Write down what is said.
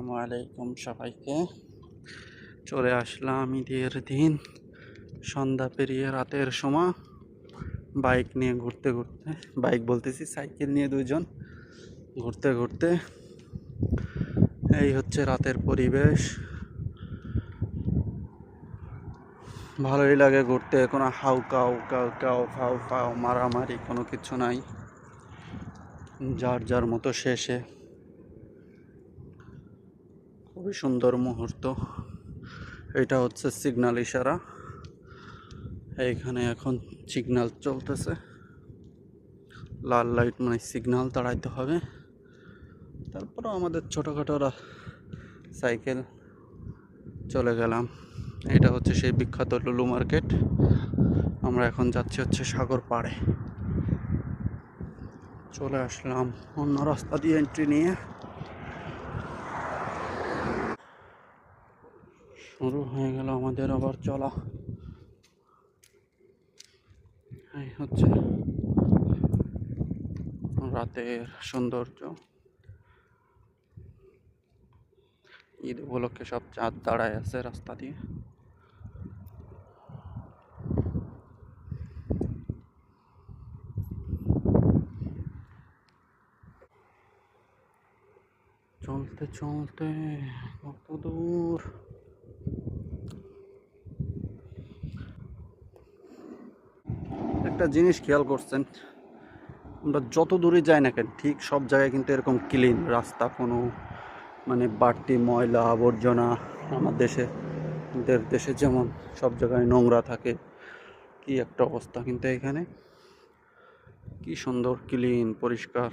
আসসালামু আলাইকুম সবাইকে। চলে আসলাম ঈদের দিন, সন্ধ্যা পেরিয়ে রাতের সময় বাইক নিয়ে ঘুরতে ঘুরতে, বাইক বলতেছি সাইকেল নিয়ে দুইজন ঘুরতে ঘুরতে। এই হচ্ছে রাতের পরিবেশ, ভালোই লাগে ঘুরতে। কোনো হাউ কাউ কাউ কাউ ফাউ ফাউ মারামারি কোনো কিছু নাই, যার যার মতো শেষে। খুবই সুন্দর মুহূর্ত। এটা হচ্ছে সিগন্যাল ইশারা, এইখানে এখন সিগন্যাল চলতেছে, লাল লাইট মানে সিগন্যাল দাঁড়াইতে হবে। তারপরে আমাদের ছোটোখাটো সাইকেল চলে গেলাম। এটা হচ্ছে সেই বিখ্যাত লুলু মার্কেট। আমরা এখন যাচ্ছি হচ্ছে সাগর পাড়ে। চলে আসলাম অন্য রাস্তা দিয়ে এন্ট্রি নিয়ে। শুরু হয়ে গেল আমাদের আবার চলা। এই হচ্ছে রাতের সৌন্দর্য। ঈদ উপলক্ষে সব চাঁদ দাঁড়ায় আছে রাস্তা দিয়ে। চলতে চলতে কত দূর! একটা জিনিস খেয়াল করছেন, আমরা যত দূরে যাই না কেন ঠিক সব জায়গায় কিন্তু এরকম ক্লিন রাস্তা, কোনো মানে বাড়তি ময়লা আবর্জনা। আমার দেশে যেমন সব জায়গায় নোংরা থাকে, কি একটা অবস্থা, কিন্তু এখানে কি সুন্দর ক্লিন পরিষ্কার।